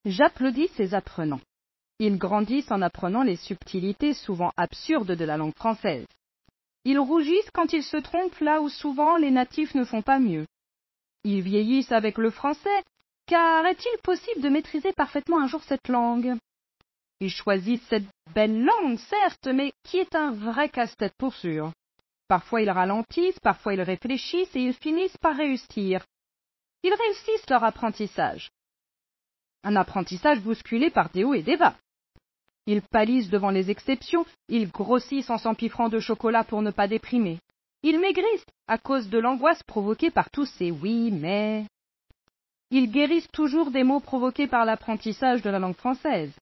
J'applaudis ces apprenants. Ils grandissent en apprenant les subtilités souvent absurdes de la langue française. Ils rougissent quand ils se trompent là où souvent les natifs ne font pas mieux. Ils vieillissent avec le français, car est-il possible de maîtriser parfaitement un jour cette langue? Ils choisissent cette belle langue, certes, mais qui est un vrai casse-tête pour sûr. Parfois ils ralentissent, parfois ils réfléchissent et ils finissent par réussir. Ils réussissent leur apprentissage. Un apprentissage bousculé par des hauts et des bas. Ils pâlissent devant les exceptions, ils grossissent en s'empiffrant de chocolat pour ne pas déprimer. Ils maigrissent à cause de l'angoisse provoquée par tous ces oui, mais. Ils guérissent toujours des maux provoqués par l'apprentissage de la langue française.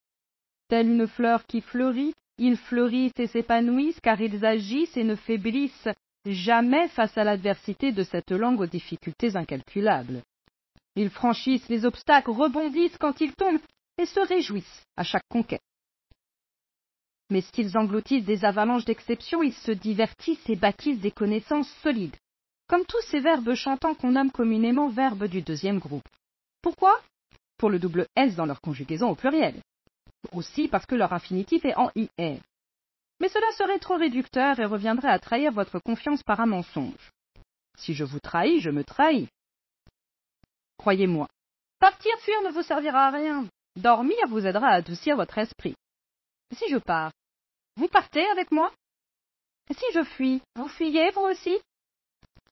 Telle une fleur qui fleurit, ils fleurissent et s'épanouissent car ils agissent et ne faiblissent jamais face à l'adversité de cette langue aux difficultés incalculables. Ils franchissent les obstacles, rebondissent quand ils tombent et se réjouissent à chaque conquête. Mais s'ils engloutissent des avalanches d'exceptions, ils se divertissent et bâtissent des connaissances solides, comme tous ces verbes chantants qu'on nomme communément verbes du deuxième groupe. Pourquoi? Pour le double S dans leur conjugaison au pluriel. Aussi parce que leur infinitif est en IR. Mais cela serait trop réducteur et reviendrait à trahir votre confiance par un mensonge. Si je vous trahis, je me trahis. Croyez-moi, partir fuir ne vous servira à rien. Dormir vous aidera à adoucir votre esprit. Si je pars, vous partez avec moi? Si je fuis, vous fuyez vous aussi?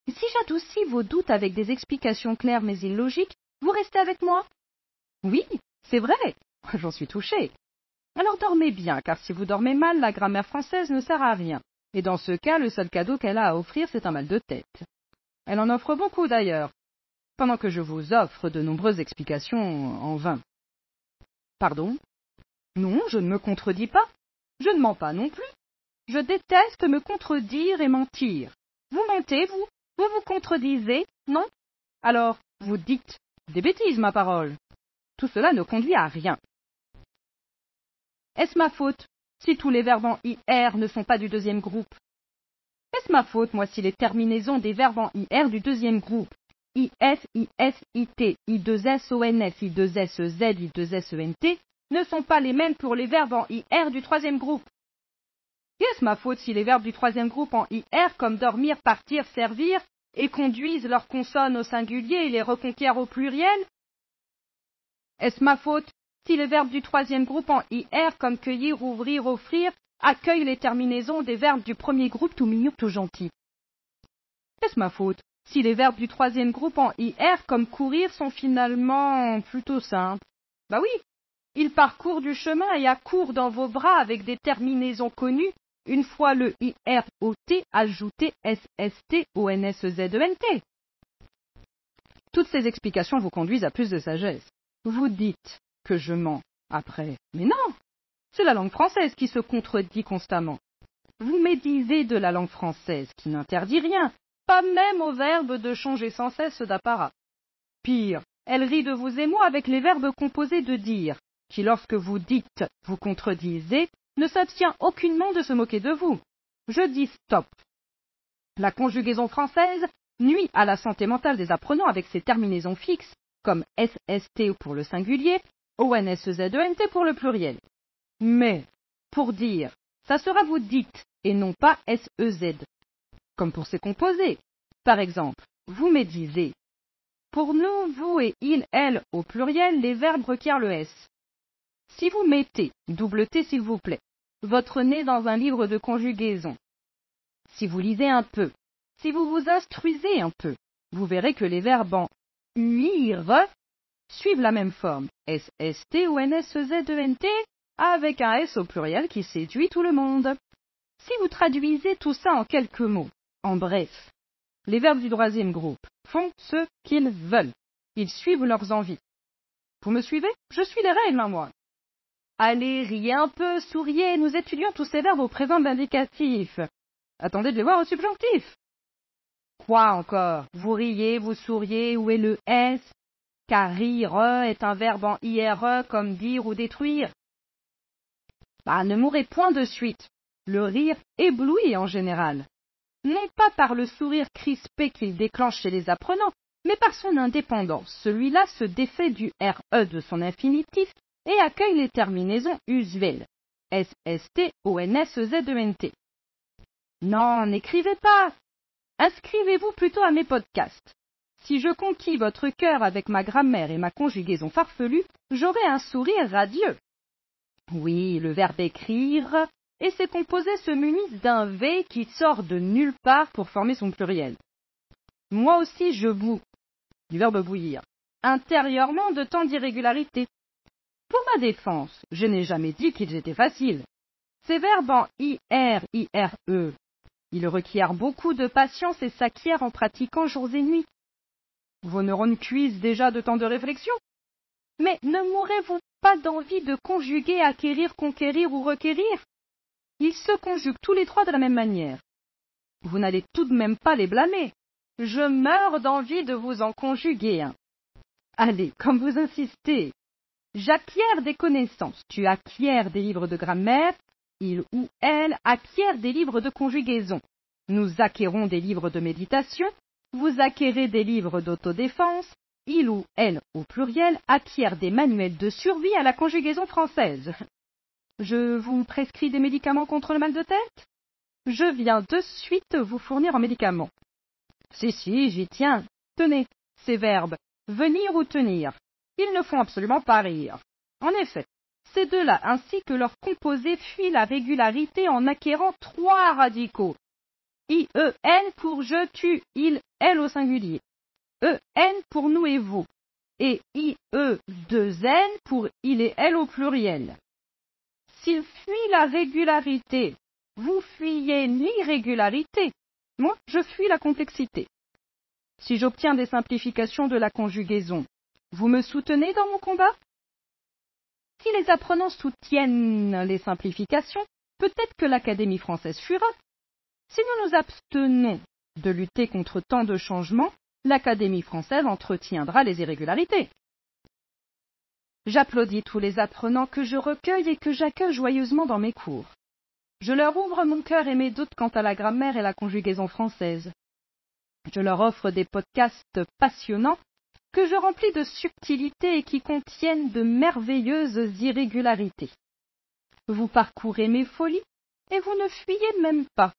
Si j'adoucis vos doutes avec des explications claires mais illogiques, vous restez avec moi? Oui, c'est vrai, j'en suis touchée. Alors dormez bien, car si vous dormez mal, la grammaire française ne sert à rien. Et dans ce cas, le seul cadeau qu'elle a à offrir, c'est un mal de tête. Elle en offre beaucoup d'ailleurs, pendant que je vous offre de nombreuses explications en vain. Pardon? Non, je ne me contredis pas. Je ne mens pas non plus. Je déteste me contredire et mentir. Vous mentez, vous? Vous vous contredisez, non? Alors, vous dites des bêtises, ma parole. Tout cela ne conduit à rien. Est-ce ma faute si tous les verbes en IR ne sont pas du deuxième groupe? Est-ce ma faute, moi, si les terminaisons des verbes en IR du deuxième groupe, IF, IS, IT, I2S, ONF, I2S, Z, I2S, ENT, ne sont pas les mêmes pour les verbes en IR du troisième groupe? Est-ce ma faute si les verbes du troisième groupe en IR, comme dormir, partir, servir, et conduisent leurs consonnes au singulier et les reconquièrent au pluriel? Est-ce ma faute si les verbes du troisième groupe en IR, comme cueillir, ouvrir, offrir, accueillent les terminaisons des verbes du premier groupe tout mignons, tout gentils? Est-ce ma faute si les verbes du troisième groupe en IR, comme courir, sont finalement plutôt simples? Bah oui, ils parcourent du chemin et accourent dans vos bras avec des terminaisons connues, une fois le IROT ajouté SST ONSZENT. Toutes ces explications vous conduisent à plus de sagesse. Vous dites que je mens après. Mais non, c'est la langue française qui se contredit constamment. Vous médisez de la langue française qui n'interdit rien, pas même au verbe de changer sans cesse d'apparat. Pire, elle rit de vous et moi avec les verbes composés de dire, qui lorsque vous dites, vous contredisez, ne s'abstient aucunement de se moquer de vous. Je dis stop. La conjugaison française nuit à la santé mentale des apprenants avec ses terminaisons fixes, comme SST pour le singulier, ONSZENT pour le pluriel. Mais, pour dire, ça sera vous dites, et non pas SEZ. Comme pour ses composés. Par exemple, vous médisez. Pour nous, vous et il, elle, au pluriel, les verbes requièrent le S. Si vous mettez, double T s'il vous plaît, votre nez dans un livre de conjugaison, si vous lisez un peu, si vous vous instruisez un peu, vous verrez que les verbes en UIR suivent la même forme, SST ou NSZENT, avec un S au pluriel qui séduit tout le monde. Si vous traduisez tout ça en quelques mots, en bref, les verbes du troisième groupe font ce qu'ils veulent. Ils suivent leurs envies. Vous me suivez? Je suis les règles, moi. Allez, riez un peu, souriez, nous étudions tous ces verbes au présent de l'indicatif. Attendez de les voir au subjonctif. Quoi encore? Vous riez, vous souriez, où est le S? Car rire est un verbe en IRE comme dire ou détruire. Bah, ne mourrez point de suite. Le rire éblouit en général. Non pas par le sourire crispé qu'il déclenche chez les apprenants, mais par son indépendance. Celui-là se défait du RE de son infinitif et accueille les terminaisons usuelles. S-S-T-O-N-S-Z-E-N-T. Non, n'écrivez pas. Inscrivez-vous plutôt à mes podcasts. Si je conquis votre cœur avec ma grammaire et ma conjugaison farfelue, j'aurai un sourire radieux. Oui, le verbe écrire et ses composés se munissent d'un V qui sort de nulle part pour former son pluriel. Moi aussi je boue, du verbe bouillir, intérieurement de tant d'irrégularité. Pour ma défense, je n'ai jamais dit qu'ils étaient faciles. Ces verbes en IR, IRE, ils requièrent beaucoup de patience et s'acquièrent en pratiquant jours et nuits. Vos neurones cuisent déjà de tant de réflexion. Mais ne mourrez-vous pas d'envie de conjuguer, acquérir, conquérir ou requérir? Ils se conjuguent tous les trois de la même manière. Vous n'allez tout de même pas les blâmer. Je meurs d'envie de vous en conjuguer un. Allez, comme vous insistez. J'acquiers des connaissances. Tu acquiers des livres de grammaire. Il ou elle acquiert des livres de conjugaison. Nous acquérons des livres de méditation. Vous acquérez des livres d'autodéfense. Il ou elle, au pluriel, acquiert des manuels de survie à la conjugaison française. Je vous prescris des médicaments contre le mal de tête? Je viens de suite vous fournir en médicaments. Si, j'y tiens. Tenez, ces verbes, venir ou tenir. Ils ne font absolument pas rire. En effet, ces deux-là ainsi que leurs composés fuient la régularité en acquérant trois radicaux. I-E-N pour je, tu, il, elle au singulier. E-N pour nous et vous. Et I-E-2-N pour il et elle au pluriel. S'ils fuient la régularité, vous fuyez l'irrégularité. Moi, je fuis la complexité. Si j'obtiens des simplifications de la conjugaison, vous me soutenez dans mon combat? Si les apprenants soutiennent les simplifications, peut-être que l'Académie française fuira. Si nous nous abstenons de lutter contre tant de changements, l'Académie française entretiendra les irrégularités. J'applaudis tous les apprenants que je recueille et que j'accueille joyeusement dans mes cours. Je leur ouvre mon cœur et mes doutes quant à la grammaire et la conjugaison française. Je leur offre des podcasts passionnants que je remplis de subtilités et qui contiennent de merveilleuses irrégularités. Vous parcourez mes folies et vous ne fuyez même pas.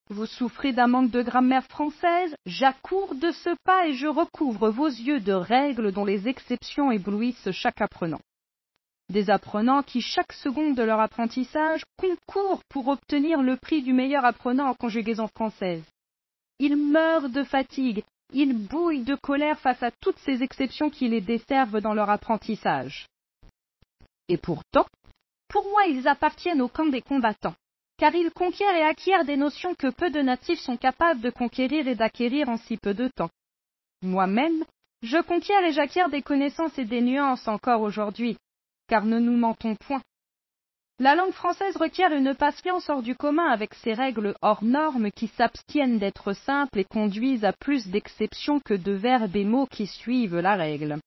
Vous souffrez d'un manque de grammaire française, j'accours de ce pas et je recouvre vos yeux de règles dont les exceptions éblouissent chaque apprenant. Des apprenants qui, chaque seconde de leur apprentissage, concourent pour obtenir le prix du meilleur apprenant en conjugaison française. Ils meurent de fatigue, ils bouillent de colère face à toutes ces exceptions qui les desservent dans leur apprentissage. Et pourtant, pour moi, ils appartiennent au camp des combattants, car ils conquièrent et acquièrent des notions que peu de natifs sont capables de conquérir et d'acquérir en si peu de temps. Moi-même, je conquiers et j'acquiers des connaissances et des nuances encore aujourd'hui, car ne nous mentons point. La langue française requiert une patience hors du commun avec ses règles hors normes qui s'abstiennent d'être simples et conduisent à plus d'exceptions que de verbes et mots qui suivent la règle.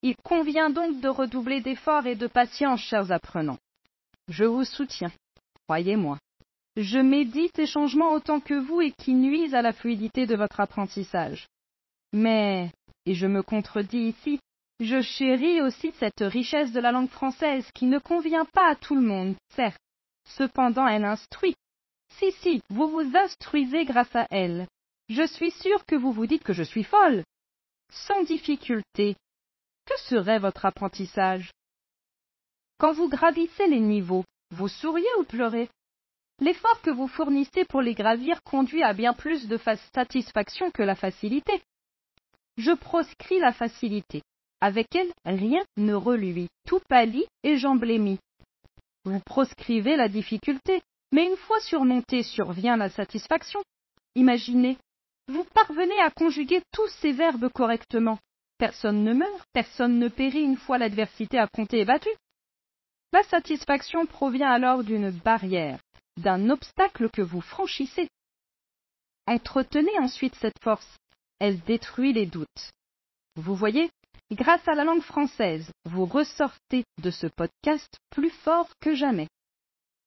Il convient donc de redoubler d'efforts et de patience, chers apprenants. Je vous soutiens, croyez-moi. Je médite ces changements autant que vous et qui nuisent à la fluidité de votre apprentissage. Mais, et je me contredis ici, je chéris aussi cette richesse de la langue française qui ne convient pas à tout le monde, certes. Cependant, elle instruit. Si, vous vous instruisez grâce à elle. Je suis sûre que vous vous dites que je suis folle. Sans difficulté. Que serait votre apprentissage? Quand vous gravissez les niveaux, vous souriez ou pleurez? L'effort que vous fournissez pour les gravir conduit à bien plus de satisfaction que la facilité. Je proscris la facilité. Avec elle, rien ne reluit, tout pâlit et j'emblémis. Vous proscrivez la difficulté, mais une fois surmontée survient la satisfaction. Imaginez, vous parvenez à conjuguer tous ces verbes correctement. Personne ne meurt, personne ne périt une fois l'adversité affrontée et battue. La satisfaction provient alors d'une barrière, d'un obstacle que vous franchissez. Entretenez ensuite cette force, elle détruit les doutes. Vous voyez, grâce à la langue française, vous ressortez de ce podcast plus fort que jamais.